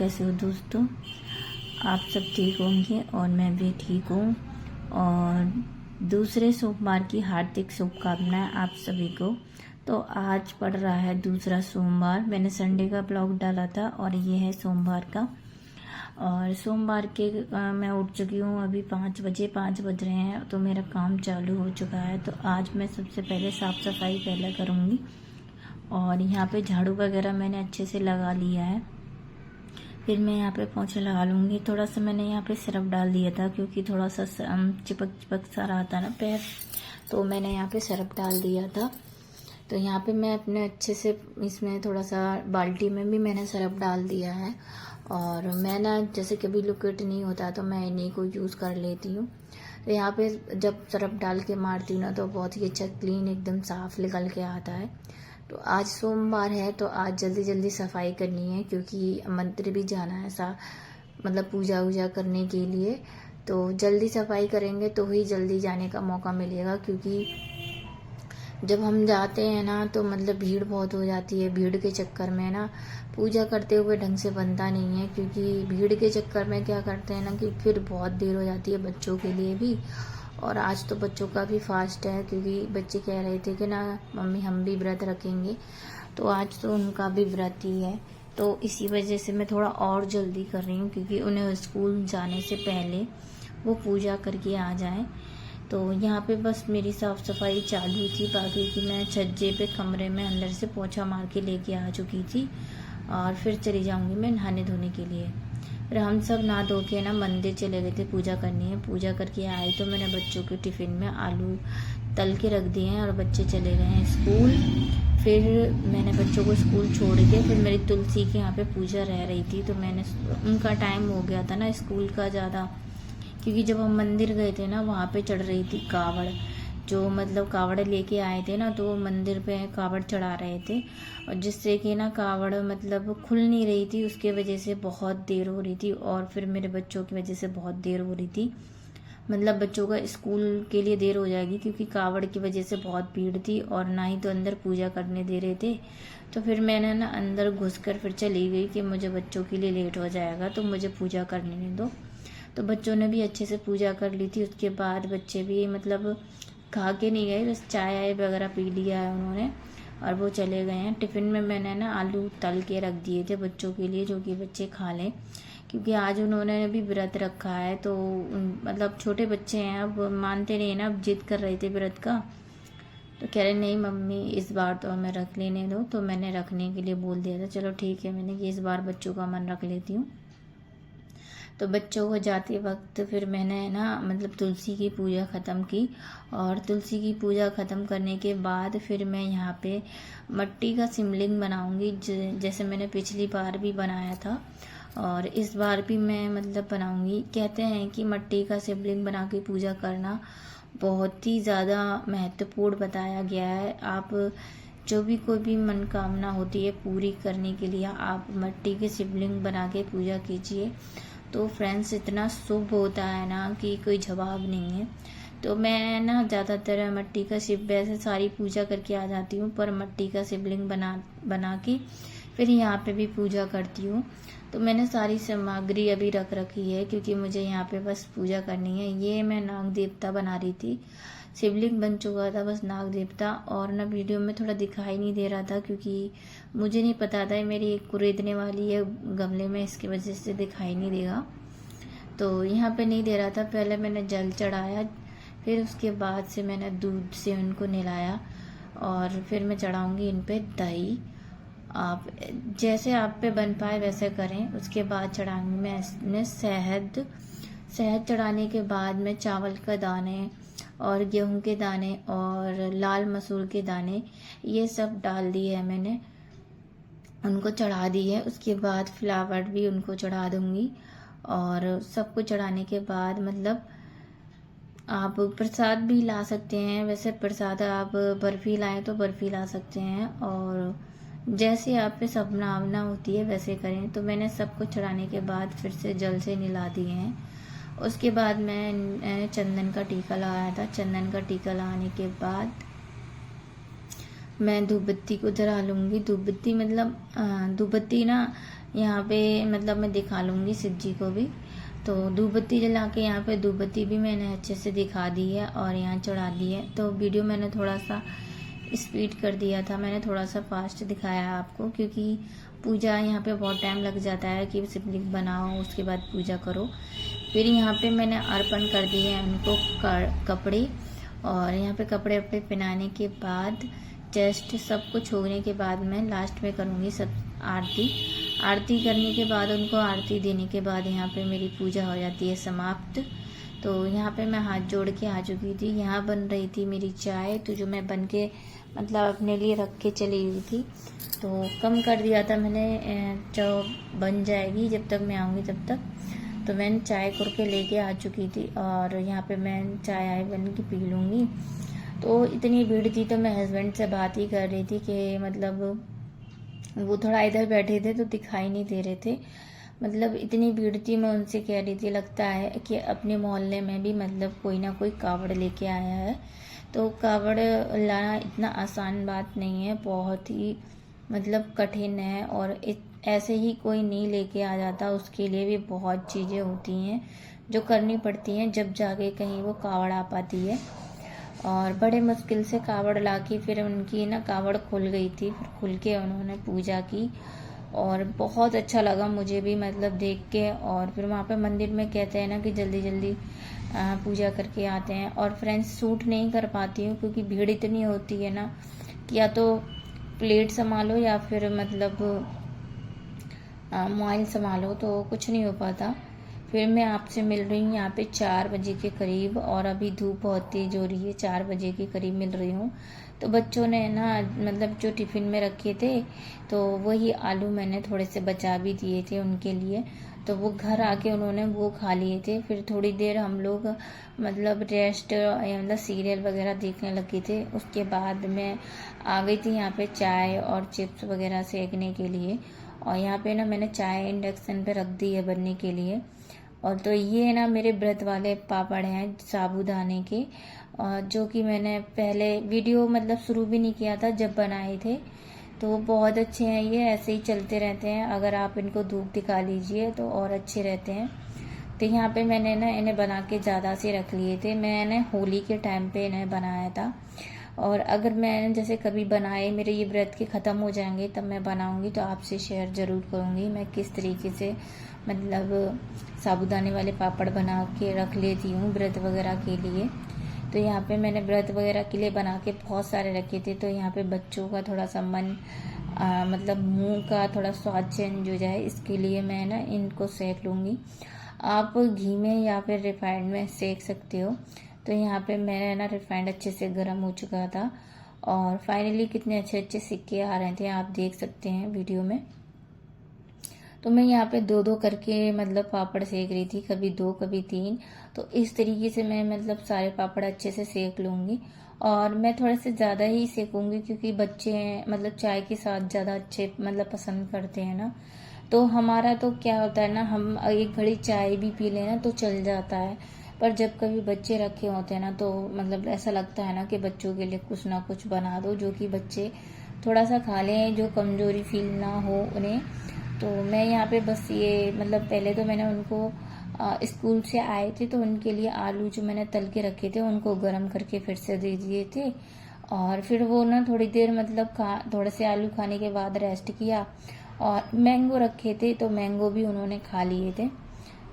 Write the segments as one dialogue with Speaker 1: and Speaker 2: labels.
Speaker 1: कैसे हो दोस्तों। आप सब ठीक होंगे और मैं भी ठीक हूँ। और दूसरे सोमवार की हार्दिक शुभकामनाएं आप सभी को। तो आज पड़ रहा है दूसरा सोमवार। मैंने संडे का ब्लॉग डाला था और ये है सोमवार का। और सोमवार के मैं उठ चुकी हूँ, अभी 5 बज रहे हैं, तो मेरा काम चालू हो चुका है। तो आज मैं सबसे पहले साफ़ सफाई पहले करूँगी। और यहाँ पे झाड़ू वगैरह मैंने अच्छे से लगा लिया है। फिर मैं यहाँ पे पोंछा लगा लूँगी। थोड़ा सा मैंने यहाँ पे सिरप डाल दिया था क्योंकि थोड़ा सा चिपक चिपक सा रहा था ना पैर, तो मैंने यहाँ पे सिरप डाल दिया था। तो यहाँ पे मैं अपने अच्छे से इसमें थोड़ा सा बाल्टी में भी मैंने सिरप डाल दिया है। और मैं ना जैसे कभी लिक्विड नहीं होता तो मैं इन्हीं को यूज़ कर लेती हूँ। तो यहाँ पे जब सिरप डाल के मारती हूँ ना तो बहुत ही अच्छा क्लीन एकदम साफ़ निकल के आता है। तो आज सोमवार है तो आज जल्दी जल्दी सफाई करनी है क्योंकि मंदिर भी जाना है मतलब पूजा वूजा करने के लिए। तो जल्दी सफाई करेंगे तो ही जल्दी जाने का मौका मिलेगा, क्योंकि जब हम जाते हैं ना तो मतलब भीड़ बहुत हो जाती है। भीड़ के चक्कर में ना पूजा करते हुए ढंग से बनता नहीं है, क्योंकि भीड़ के चक्कर में क्या करते हैं ना कि फिर बहुत देर हो जाती है बच्चों के लिए भी। और आज तो बच्चों का भी फास्ट है, क्योंकि बच्चे कह रहे थे कि ना मम्मी हम भी व्रत रखेंगे, तो आज तो उनका भी व्रत ही है। तो इसी वजह से मैं थोड़ा और जल्दी कर रही हूँ, क्योंकि उन्हें स्कूल जाने से पहले वो पूजा करके आ जाएं। तो यहाँ पे बस मेरी साफ़ सफाई चालू थी, बाकी की मैं छज्जे पे कमरे में अंदर से पोंछा मार के लेके आ चुकी थी। और फिर चली जाऊँगी मैं नहाने धोने के लिए। फिर हम सब नहा धो के ना मंदिर चले गए थे, पूजा करनी है। पूजा करके आई तो मैंने बच्चों के टिफ़िन में आलू तल के रख दिए हैं और बच्चे चले गए हैं स्कूल। फिर मैंने बच्चों को स्कूल छोड़ के फिर मेरी तुलसी के यहाँ पे पूजा रह रही थी, तो मैंने उनका टाइम हो गया था ना स्कूल का ज़्यादा, क्योंकि जब हम मंदिर गए थे ना वहाँ पे चढ़ रही थी कावड़। जो मतलब कावड़ लेके आए थे ना, तो वो मंदिर पे कावड़ चढ़ा रहे थे, और जिससे कि ना कावड़ मतलब खुल नहीं रही थी, उसके वजह से बहुत देर हो रही थी। और फिर मेरे बच्चों की वजह से बहुत देर हो रही थी, मतलब बच्चों का स्कूल के लिए देर हो जाएगी, क्योंकि कावड़ की वजह से बहुत भीड़ थी और ना ही तो अंदर पूजा करने दे रहे थे। तो फिर मैंने ना अंदर घुसकर फिर चली गई कि मुझे बच्चों के लिए लेट हो जाएगा, तो मुझे पूजा करने नहीं दो। तो बच्चों ने भी अच्छे से पूजा कर ली थी। उसके बाद बच्चे भी मतलब खा के नहीं गए, बस चाय वगैरह पी लिया है उन्होंने और वो चले गए हैं। टिफ़िन में मैंने ना आलू तल के रख दिए थे बच्चों के लिए, जो कि बच्चे खा लें, क्योंकि आज उन्होंने भी व्रत रखा है। तो मतलब छोटे बच्चे हैं, अब मानते नहीं ना, अब जिद कर रहे थे व्रत का, तो कह रहे नहीं मम्मी इस बार तो हमें रख लेने दो। तो मैंने रखने के लिए बोल दिया था, चलो ठीक है, मैंने कि इस बार बच्चों का मन रख लेती हूँ। तो बच्चों को जाते वक्त फिर मैंने ना मतलब तुलसी की पूजा ख़त्म की। और तुलसी की पूजा ख़त्म करने के बाद फिर मैं यहाँ पे मिट्टी का शिवलिंग बनाऊंगी, जैसे मैंने पिछली बार भी बनाया था और इस बार भी मैं मतलब बनाऊंगी। कहते हैं कि मिट्टी का शिवलिंग बना के पूजा करना बहुत ही ज़्यादा महत्वपूर्ण बताया गया है। आप जो भी कोई भी मनोकामना होती है पूरी करने के लिए आप मिट्टी के शिवलिंग बना के पूजा कीजिए, तो फ्रेंड्स इतना शुभ होता है ना कि कोई जवाब नहीं है। तो मैं ना ज़्यादातर मिट्टी का शिव, वैसे सारी पूजा करके आ जाती हूँ, पर मिट्टी का शिवलिंग बना के फिर यहाँ पे भी पूजा करती हूँ। तो मैंने सारी सामग्री अभी रख रखी है, क्योंकि मुझे यहाँ पे बस पूजा करनी है। ये मैं नाग देवता बना रही थी, शिवलिंग बन चुका था बस नाग देवता, और ना वीडियो में थोड़ा दिखाई नहीं दे रहा था क्योंकि मुझे नहीं पता था मेरी एक कुरेदने वाली है गमले में, इसकी वजह से दिखाई नहीं देगा। तो यहाँ पे नहीं दे रहा था। पहले मैंने जल चढ़ाया, फिर उसके बाद से मैंने दूध से उनको नहलाया, और फिर मैं चढ़ाऊँगी इन पे दही। आप जैसे आप पे बन पाए वैसे करें। उसके बाद चढ़ाऊँगी मैं इसमें शहद चढ़ाने के बाद मैं चावल का दाने और गेहूं के दाने और लाल मसूर के दाने ये सब डाल दिए है मैंने, उनको चढ़ा दी है। उसके बाद फ्लावर भी उनको चढ़ा दूंगी। और सबको चढ़ाने के बाद मतलब आप प्रसाद भी ला सकते हैं, वैसे प्रसाद आप बर्फ़ी लाएं तो बर्फ़ी ला सकते हैं, और जैसे आप पे सपना होती है वैसे करें। तो मैंने सबको चढ़ाने के बाद फिर से जल से नहला दिए हैं। उसके बाद मैंने चंदन का टीका लगाया था। चंदन का टीका लगाने के बाद मैं धूप बत्ती को जला लूँगी। धूप बत्ती मतलब धूप बत्ती ना यहाँ पे मतलब मैं दिखा लूँगी शिव जी को भी। तो धूप बत्ती जला के यहाँ पे धूप बत्ती भी मैंने अच्छे से दिखा दी है और यहाँ चढ़ा दी है। तो वीडियो मैंने थोड़ा सा स्पीड कर दिया था, मैंने थोड़ा सा फास्ट दिखाया आपको, क्योंकि पूजा यहाँ पे बहुत टाइम लग जाता है कि शिवलिंग बनाओ उसके बाद पूजा करो। फिर यहाँ पे मैंने अर्पण कर दिए हैं उनको कपड़े, और यहाँ पे कपड़े वपड़े पहनाने के बाद जस्ट सब कुछ होने के बाद मैं लास्ट में करूँगी सब आरती करने के बाद उनको आरती देने के बाद यहाँ पे मेरी पूजा हो जाती है समाप्त। तो यहाँ पे मैं हाथ जोड़ के आ चुकी थी। यहाँ बन रही थी मेरी चाय, तो जो मैं बन के मतलब अपने लिए रख के चली हुई थी, तो कम कर दिया था मैंने, जो बन जाएगी जब तक मैं आऊँगी तब तक। तो मैंने चाय करके लेके आ चुकी थी और यहाँ पे मैं चाय बन के पी लूँगी। तो इतनी भीड़ थी तो मैं हस्बैंड से बात ही कर रही थी कि मतलब वो थोड़ा इधर बैठे थे तो दिखाई नहीं दे रहे थे, मतलब इतनी भीड़ थी। मैं उनसे कह रही थी लगता है कि अपने मोहल्ले में भी मतलब कोई ना कोई कावड़ लेके आया है। तो कावड़ लाना इतना आसान बात नहीं है, बहुत ही मतलब कठिन है, और ऐसे ही कोई नहीं लेके आ जाता, उसके लिए भी बहुत चीज़ें होती हैं जो करनी पड़ती हैं जब जाके कहीं वो कावड़ आ पाती है। और बड़े मुश्किल से कावड़ लाके फिर उनकी ना कावड़ खुल गई थी, फिर खुल के उन्होंने पूजा की और बहुत अच्छा लगा मुझे भी मतलब देख के। और फिर वहाँ पे मंदिर में कहते हैं ना कि जल्दी जल्दी पूजा करके आते हैं। और फ्रेंड्स शूट नहीं कर पाती हूँ क्योंकि भीड़ इतनी होती है ना कि या तो प्लेट संभालो या फिर मतलब मोबाइल संभालो, तो कुछ नहीं हो पाता। फिर मैं आपसे मिल रही हूँ यहाँ पे 4 बजे के करीब, और अभी धूप बहुत तेज हो रही है, 4 बजे के करीब मिल रही हूँ। तो बच्चों ने ना मतलब जो टिफ़िन में रखे थे तो वही आलू मैंने थोड़े से बचा भी दिए थे उनके लिए, तो वो घर आके उन्होंने वो खा लिए थे। फिर थोड़ी देर हम लोग मतलब रेस्ट मतलब सीरियल वगैरह देखने लगे थे। उसके बाद मैं आ गई थी यहाँ पे चाय और चिप्स वगैरह सेकने के लिए, और यहाँ पे ना मैंने चाय इंडक्शन पे रख दी है बनने के लिए। और तो ये ना मेरे व्रत वाले पापड़ हैं साबूदाने के, जो कि मैंने पहले वीडियो मतलब शुरू भी नहीं किया था जब बनाए थे। तो बहुत अच्छे हैं ये, ऐसे ही चलते रहते हैं, अगर आप इनको धूप दिखा लीजिए तो और अच्छे रहते हैं। तो यहाँ पे मैंने ना इन्हें बना के ज़्यादा से रख लिए थे, मैंने होली के टाइम पे इन्हें बनाया था। और अगर मैं जैसे कभी बनाए मेरे ये व्रत के ख़त्म हो जाएंगे तब मैं बनाऊंगी तो आपसे शेयर ज़रूर करूंगी मैं किस तरीके से मतलब साबूदाने वाले पापड़ बना के रख लेती हूँ व्रत वगैरह के लिए। तो यहाँ पे मैंने व्रत वगैरह के लिए बना के बहुत सारे रखे थे। तो यहाँ पे बच्चों का थोड़ा सा मन मतलब मुंह का थोड़ा स्वाद चेंज हो जाए, इसके लिए मैं ना इनको सेक लूँगी। आप घी में या फिर रिफाइंड में सेक सकते हो। तो यहाँ पे मैंने ना रिफाइंड अच्छे से गर्म हो चुका था, और फाइनली कितने अच्छे अच्छे सिक्के आ रहे थे आप देख सकते हैं वीडियो में। तो मैं यहाँ पे 2-2 करके मतलब पापड़ सेक रही थी, कभी 2 कभी 3। तो इस तरीके से मैं मतलब सारे पापड़ अच्छे से सेक लूँगी, और मैं थोड़े से ज़्यादा ही सेकूँगी क्योंकि बच्चे मतलब चाय के साथ ज़्यादा अच्छे मतलब पसंद करते हैं ना। तो हमारा तो क्या होता है ना, हम एक घड़ी चाय भी पी लेना तो चल जाता है, पर जब कभी बच्चे रखे होते हैं ना तो मतलब ऐसा लगता है ना कि बच्चों के लिए कुछ ना कुछ बना दो जो कि बच्चे थोड़ा सा खा लें, जो कमज़ोरी फील ना हो उन्हें। तो मैं यहाँ पे बस ये मतलब पहले तो मैंने उनको स्कूल से आए थे तो उनके लिए आलू जो मैंने तल के रखे थे उनको गर्म करके फिर से दे दिए थे। और फिर वो ना थोड़ी देर मतलब थोड़े से आलू खाने के बाद रेस्ट किया, और मैंगो रखे थे तो मैंगो भी उन्होंने खा लिए थे।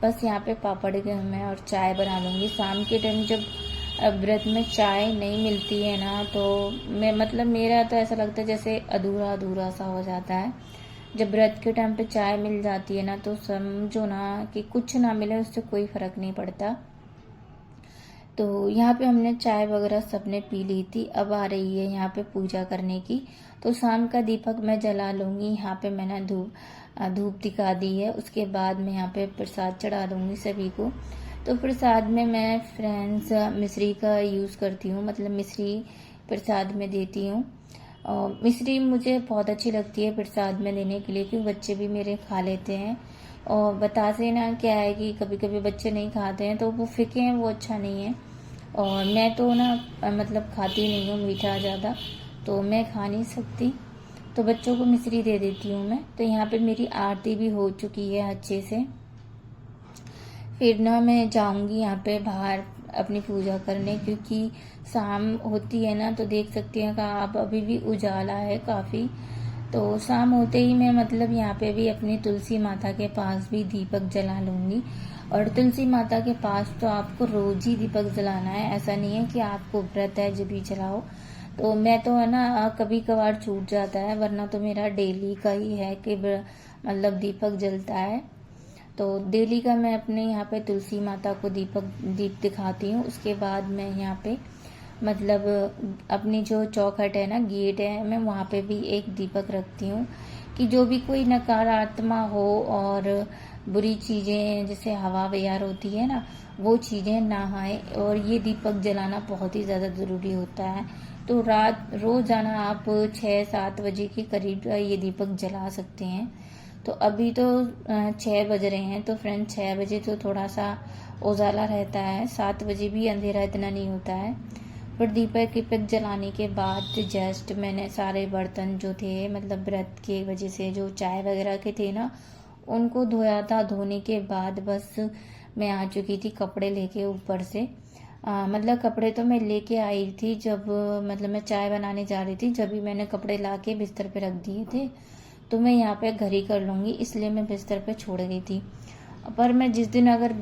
Speaker 1: बस यहाँ पे पापड़ के मैं और चाय बना लूँगी। शाम के टाइम जब व्रत में चाय नहीं मिलती है ना तो मैं मतलब मेरा तो ऐसा लगता है जैसे अधूरा अधूरा सा हो जाता है। जब व्रत के टाइम पे चाय मिल जाती है ना तो समझो ना कि कुछ ना मिले उससे कोई फर्क नहीं पड़ता। तो यहाँ पे हमने चाय वगैरह सबने पी ली थी, अब आ रही है यहाँ पे पूजा करने की। तो शाम का दीपक मैं जला लूँगी। यहाँ पे मैंने धूप दिखा दी है, उसके बाद मैं यहाँ पे प्रसाद चढ़ा दूँगी सभी को। तो प्रसाद में मैं फ्रेंड्स मिश्री का यूज़ करती हूँ, मतलब मिश्री प्रसाद में देती हूँ। और मिश्री मुझे बहुत अच्छी लगती है प्रसाद में देने के लिए, क्योंकि बच्चे भी मेरे खा लेते हैं। और बतासे ना क्या है कि कभी कभी बच्चे नहीं खाते हैं तो वो फीके हैं, वो अच्छा नहीं है। और मैं तो ना मतलब खाती नहीं हूँ मीठा ज़्यादा, तो मैं खा नहीं सकती, तो बच्चों को मिश्री दे देती हूँ मैं। तो यहाँ पे मेरी आरती भी हो चुकी है अच्छे से। फिर ना मैं जाऊँगी यहाँ पे बाहर अपनी पूजा करने, क्योंकि शाम होती है ना, तो देख सकती हैं कि आप अभी भी उजाला है काफ़ी। तो शाम होते ही मैं मतलब यहाँ पे भी अपनी तुलसी माता के पास भी दीपक जला लूँगी। और तुलसी माता के पास तो आपको रोज ही दीपक जलाना है, ऐसा नहीं है कि आपको व्रत है जब भी जलाओ। तो मैं तो है ना कभी कभार छूट जाता है, वरना तो मेरा डेली का ही है कि मतलब दीपक जलता है। तो डेली का मैं अपने यहाँ पे तुलसी माता को दीप दिखाती हूँ। उसके बाद मैं यहाँ पे मतलब अपनी जो चौखट है ना, गेट है, मैं वहाँ पे भी एक दीपक रखती हूँ कि जो भी कोई नकारात्मा हो और बुरी चीज़ें जैसे हवा बयार होती है ना, वो चीज़ें ना आए। और ये दीपक जलाना बहुत ही ज़्यादा ज़रूरी होता है। तो रोज़ाना आप 6-7 बजे के करीब ये दीपक जला सकते हैं। तो अभी तो 6 बज रहे हैं, तो फ्रेंड 6 बजे तो थोड़ा सा उजाला रहता है, 7 बजे भी अंधेरा इतना नहीं होता है। फिर दीपक जलाने के बाद जस्ट मैंने सारे बर्तन जो थे मतलब व्रत के वजह से जो चाय वगैरह के थे ना, उनको धोया था। धोने के बाद बस मैं आ चुकी थी कपड़े लेके ऊपर से। मतलब कपड़े तो मैं लेके आई थी जब मतलब मैं चाय बनाने जा रही थी, जब भी मैंने कपड़े ला के बिस्तर पे रख दिए थे। तो मैं यहाँ पे घर ही कर लूँगी, इसलिए मैं बिस्तर पे छोड़ गई थी। पर मैं जिस दिन अगर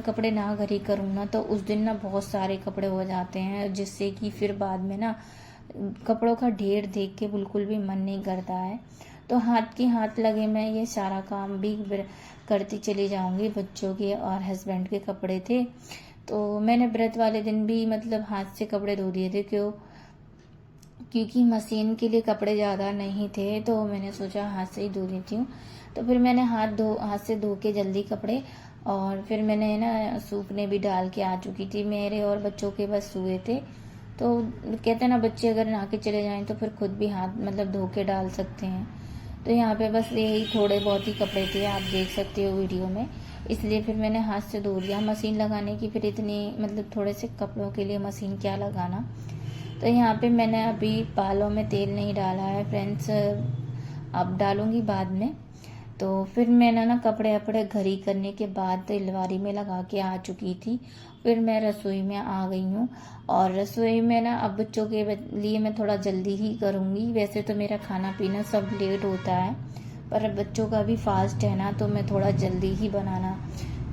Speaker 1: कपड़े ना घर ही करूँ ना, तो उस दिन ना बहुत सारे कपड़े हो जाते हैं, जिससे कि फिर बाद में ना कपड़ों का ढेर देख के बिल्कुल भी मन नहीं करता है। तो हाथ के हाथ लगे मैं ये सारा काम भी करती चली जाऊंगी। बच्चों के और हस्बैंड के कपड़े थे, तो मैंने व्रत वाले दिन भी मतलब हाथ से कपड़े धो दिए थे। क्योंकि मशीन के लिए कपड़े ज़्यादा नहीं थे, तो मैंने सोचा हाथ से ही धो देती हूँ। तो फिर मैंने हाथ से धो के जल्दी कपड़े, और फिर मैंने ना सूखने भी डाल के आ चुकी थी। मेरे और बच्चों के बस सूखे थे। तो कहते हैं ना, बच्चे अगर नहा के चले जाएं तो फिर खुद भी हाथ मतलब धो के डाल सकते हैं। तो यहाँ पे बस यही थोड़े बहुत ही कपड़े थे, आप देख सकते हो वीडियो में, इसलिए फिर मैंने हाथ से धो दिया। मशीन लगाने की फिर इतनी मतलब थोड़े से कपड़ों के लिए मशीन क्या लगाना। तो यहाँ पे मैंने अभी बालों में तेल नहीं डाला है फ्रेंड्स, अब डालूंगी बाद में। तो फिर मैंने ना कपड़े अपड़े घड़ी करने के बाद अलमारी में लगा के आ चुकी थी। फिर मैं रसोई में आ गई हूँ, और रसोई में ना अब बच्चों के लिए मैं थोड़ा जल्दी ही करूँगी। वैसे तो मेरा खाना पीना सब लेट होता है, पर बच्चों का भी फास्ट है ना, तो मैं थोड़ा जल्दी ही बनाना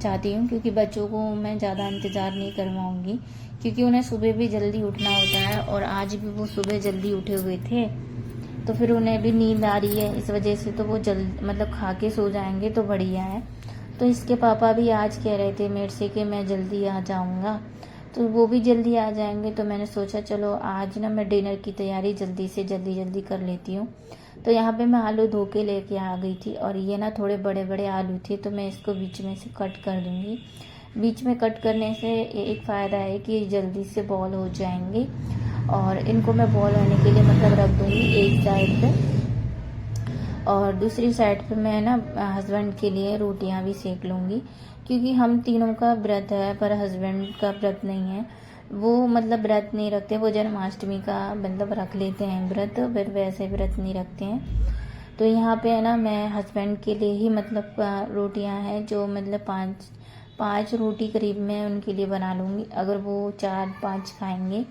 Speaker 1: चाहती हूँ, क्योंकि बच्चों को मैं ज़्यादा इंतज़ार नहीं करवाऊँगी, क्योंकि उन्हें सुबह भी जल्दी उठना होता है। और आज भी वो सुबह जल्दी उठे हुए थे, तो फिर उन्हें भी नींद आ रही है, इस वजह से तो वो जल्द मतलब खा के सो जाएंगे तो बढ़िया है। तो इसके पापा भी आज कह रहे थे मेरे से कि मैं जल्दी आ जाऊँगा, तो वो भी जल्दी आ जाएंगे। तो मैंने सोचा चलो आज ना मैं डिनर की तैयारी जल्दी कर लेती हूँ। तो यहाँ पे मैं आलू धो के लेके आ गई थी, और ये ना थोड़े बड़े बड़े आलू थे, तो मैं इसको बीच में से कट कर दूँगी। बीच में कट करने से एक फ़ायदा है कि जल्दी से बॉल हो जाएंगे, और इनको मैं बॉल होने के लिए मतलब रख दूँगी एक साइड पे, और दूसरी साइड पे मैं ना हस्बैंड के लिए रोटियां भी सेक लूँगी, क्योंकि हम तीनों का व्रत है, पर हस्बैंड का व्रत नहीं है। वो मतलब व्रत नहीं रखते, वो जन्माष्टमी का मतलब रख लेते हैं व्रत, फिर वैसे व्रत नहीं रखते हैं। तो यहाँ पे है ना मैं हस्बैंड के लिए ही मतलब रोटियां हैं, जो मतलब पाँच रोटी करीब मैं उनके लिए बना लूँगी। अगर वो 4-5 खाएंगे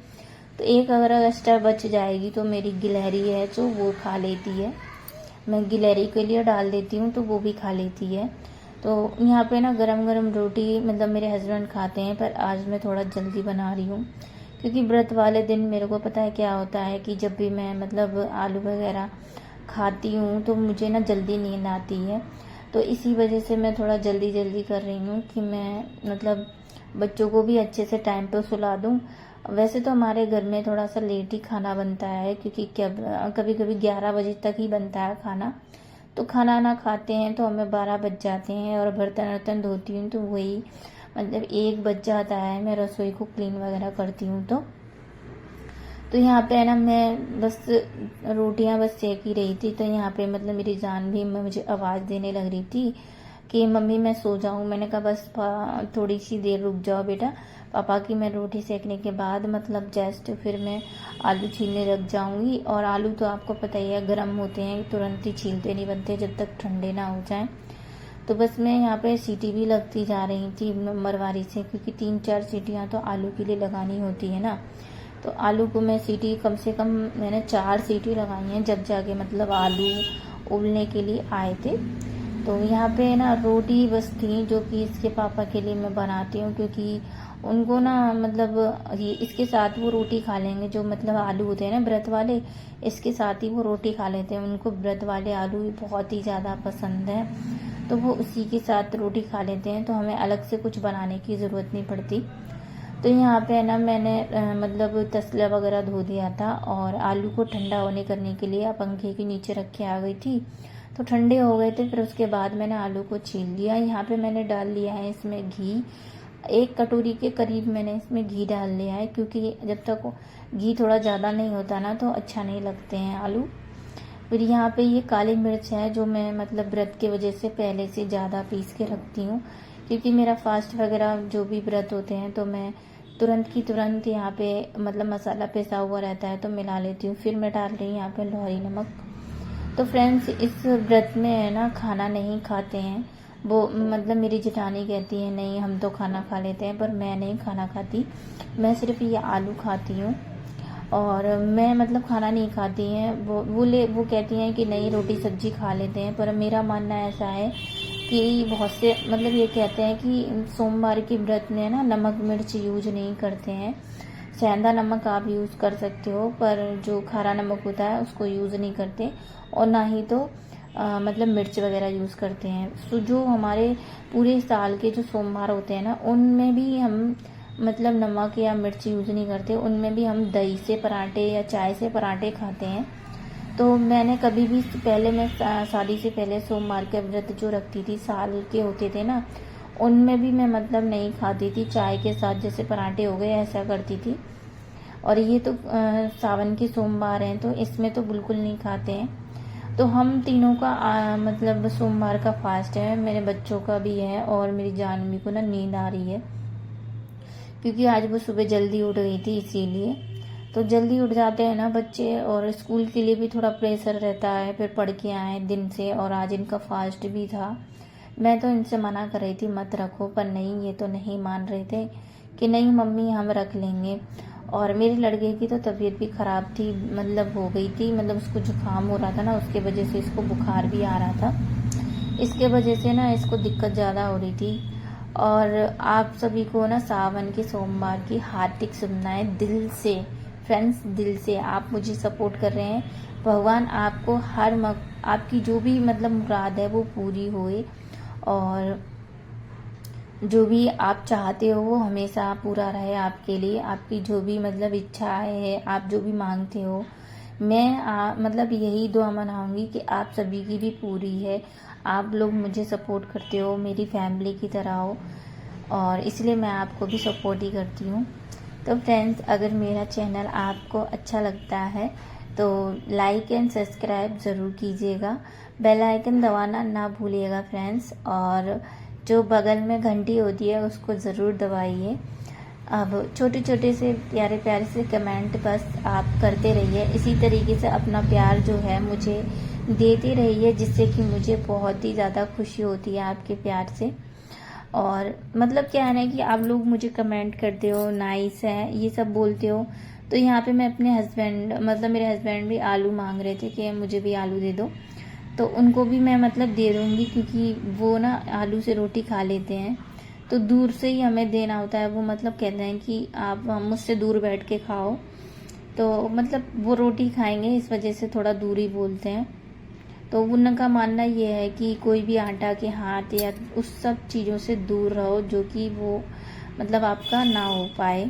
Speaker 1: तो एक अगर एक्स्ट्रा बच जाएगी, तो मेरी गिलहरी है जो वो खा लेती है, मैं गिलहरी के लिए डाल देती हूँ तो वो भी खा लेती है। तो यहाँ पे ना गरम गरम रोटी मतलब मेरे हस्बैंड खाते हैं, पर आज मैं थोड़ा जल्दी बना रही हूँ, क्योंकि व्रत वाले दिन मेरे को पता है क्या होता है कि जब भी मैं मतलब आलू वगैरह खाती हूँ तो मुझे ना जल्दी नींद आती है। तो इसी वजह से मैं थोड़ा जल्दी कर रही हूँ कि मैं मतलब बच्चों को भी अच्छे से टाइम पे सुला दूँ। वैसे तो हमारे घर में थोड़ा सा लेट ही खाना बनता है, क्योंकि कभी कभी 11 बजे तक ही बनता है खाना। तो खाना ना खाते हैं तो हमें 12 बज जाते हैं, और बर्तन वर्तन धोती हूँ तो वही मतलब 1 बज जाता है, मैं रसोई को क्लीन वगैरह करती हूँ। तो यहाँ पे है ना मैं बस रोटियां बस सेक ही रही थी। तो यहाँ पे मतलब मेरी जान भी मुझे आवाज़ देने लग रही थी कि मम्मी मैं सो जाऊँ। मैंने कहा बस थोड़ी सी देर रुक जाओ बेटा, पापा की मैं रोटी सेकने के बाद मतलब जस्ट फिर मैं आलू छीलने लग जाऊंगी। और आलू तो आपको पता ही है गर्म होते हैं, तुरंत ही छीलते नहीं बनते जब तक ठंडे ना हो जाएं। तो बस मैं यहाँ पे सीटी भी लगती जा रही थी मरवारी से, क्योंकि 3-4 सीटियाँ तो आलू के लिए लगानी होती है ना। तो आलू को मैं सीटी कम से कम मैंने 4 सीटी लगाई हैं, जब जाके मतलब आलू उबलने के लिए आए थे। तो यहाँ पे ना रोटी बस थी, जो कि इसके पापा के लिए मैं बनाती हूँ, क्योंकि उनको ना मतलब ये इसके साथ वो रोटी खा लेंगे, जो मतलब आलू होते हैं ना व्रत वाले, इसके साथ ही वो रोटी खा लेते हैं। उनको व्रत वाले आलू बहुत ही ज़्यादा पसंद है, तो वो उसी के साथ रोटी खा लेते हैं। तो हमें अलग से कुछ बनाने की ज़रूरत नहीं पड़ती। तो यहाँ पे ना मैंने मतलब तसला वगैरह धो दिया था, और आलू को ठंडा होने करने के लिए पंखे के नीचे रख के आ गई थी। तो ठंडे हो गए थे, फिर उसके बाद मैंने आलू को छील लिया। यहाँ पे मैंने डाल लिया है इसमें घी, 1 कटोरी के करीब मैंने इसमें घी डाल लिया है, क्योंकि जब तक घी थोड़ा ज़्यादा नहीं होता ना तो अच्छा नहीं लगते हैं आलू। फिर यहाँ पे ये काली मिर्च है, जो मैं मतलब व्रत की वजह से पहले से ज़्यादा पीस के रखती हूँ, क्योंकि मेरा फास्ट वगैरह जो भी व्रत होते हैं तो मैं तुरंत की तुरंत यहाँ पे मतलब मसाला पिसा हुआ रहता है तो मिला लेती हूँ। फिर मैं डाल रही हूँ यहाँ पे लोहरी नमक। तो फ्रेंड्स, इस व्रत में है ना खाना नहीं खाते हैं, वो मतलब मेरी जेठानी कहती है नहीं हम तो खाना खा लेते हैं, पर मैं नहीं खाना खाती, मैं सिर्फ ये आलू खाती हूँ। और मैं मतलब खाना नहीं खाती हैं, वो कहती हैं कि नहीं रोटी सब्जी खा लेते हैं, पर मेरा मानना ऐसा है कि बहुत से मतलब ये कहते हैं कि सोमवार के व्रत में ना नमक मिर्च यूज नहीं करते हैं। सेंधा नमक आप यूज़ कर सकते हो, पर जो खारा नमक होता है उसको यूज़ नहीं करते, और ना ही तो मतलब मिर्च वगैरह यूज़ करते हैं। तो जो हमारे पूरे साल के जो सोमवार होते हैं ना, उनमें भी हम मतलब नमक या मिर्च यूज़ नहीं करते, उनमें भी हम दही से पराठे या चाय से पराठे खाते हैं। तो मैंने कभी भी पहले मैं शादी से पहले सोमवार के व्रत जो रखती थी, साल के होते थे ना, उनमें भी मैं मतलब नहीं खाती थी, चाय के साथ जैसे पराठे हो गए ऐसा करती थी। और ये तो सावन के सोमवार हैं तो इसमें तो बिल्कुल नहीं खाते हैं। तो हम तीनों का मतलब सोमवार का फास्ट है, मेरे बच्चों का भी है, और मेरी जानवी को ना नींद आ रही है, क्योंकि आज वो सुबह जल्दी उठ गई थी इसीलिए। तो जल्दी उठ जाते हैं ना बच्चे, और स्कूल के लिए भी थोड़ा प्रेशर रहता है, फिर पढ़ के आए दिन से, और आज इनका फास्ट भी था। मैं तो इनसे मना कर रही थी मत रखो, पर नहीं, ये तो नहीं मान रहे थे कि नहीं मम्मी हम रख लेंगे। और मेरे लड़के की तो तबीयत भी ख़राब थी, मतलब हो गई थी, मतलब उसको जुकाम हो रहा था ना, उसके वजह से इसको बुखार भी आ रहा था, इसके वजह से ना इसको दिक्कत ज़्यादा हो रही थी। और आप सभी को ना सावन के सोमवार की हार्दिक शुभकामनाएं दिल से। फ्रेंड्स, दिल से आप मुझे सपोर्ट कर रहे हैं, भगवान आपको आपकी जो भी मतलब मुराद है वो पूरी होए, और जो भी आप चाहते हो वो हमेशा पूरा रहे आपके लिए। आपकी जो भी मतलब इच्छा है, आप जो भी मांगते हो, मैं मतलब यही दुआ मनाऊंगी कि आप सभी की भी पूरी है। आप लोग मुझे सपोर्ट करते हो, मेरी फैमिली की तरह हो, और इसलिए मैं आपको भी सपोर्ट ही करती हूँ। तो फ्रेंड्स, अगर मेरा चैनल आपको अच्छा लगता है तो लाइक एंड सब्सक्राइब ज़रूर कीजिएगा, बेल आइकन दबाना ना भूलिएगा फ्रेंड्स, और जो बगल में घंटी होती है उसको ज़रूर दबाइए। अब छोटे छोटे से प्यारे प्यारे से कमेंट बस आप करते रहिए, इसी तरीके से अपना प्यार जो है मुझे देते रहिए, जिससे कि मुझे बहुत ही ज़्यादा खुशी होती है आपके प्यार से। और मतलब क्या है ना कि आप लोग मुझे कमेंट करते हो, नाइस है ये सब बोलते हो। तो यहाँ पे मैं अपने हस्बैंड मतलब मेरे हस्बैंड भी आलू मांग रहे थे कि मुझे भी आलू दे दो, तो उनको भी मैं मतलब दे दूँगी, क्योंकि वो ना आलू से रोटी खा लेते हैं, तो दूर से ही हमें देना होता है। वो मतलब कहते हैं कि आप मुझसे दूर बैठ के खाओ, तो मतलब वो रोटी खाएंगे, इस वजह से थोड़ा दूर ही बोलते हैं। तो उनका मानना ये है कि कोई भी आटा के हाथ या उस सब चीज़ों से दूर रहो जो कि वो मतलब आपका ना हो पाए।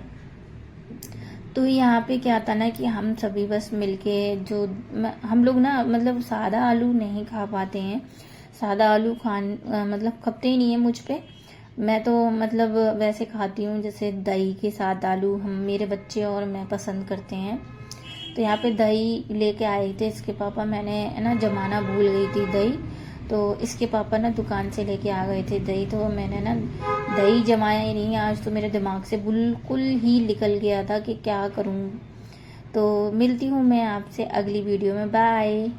Speaker 1: तो यहाँ पे क्या था ना कि हम सभी बस मिलके जो हम लोग ना मतलब सादा आलू नहीं खा पाते हैं, सादा आलू मतलब खपते ही नहीं है मुझ पे। मैं तो मतलब वैसे खाती हूँ जैसे दही के साथ आलू, हम मेरे बच्चे और मैं पसंद करते हैं। तो यहाँ पे दही लेके आए थे इसके पापा, मैंने ना जमाना भूल गई थी दही, तो इसके पापा ना दुकान से लेके आ गए थे दही, तो मैंने ना दही जमाया ही नहीं आज, तो मेरे दिमाग से बिल्कुल ही निकल गया था कि क्या करूं। तो मिलती हूँ मैं आपसे अगली वीडियो में, बाय।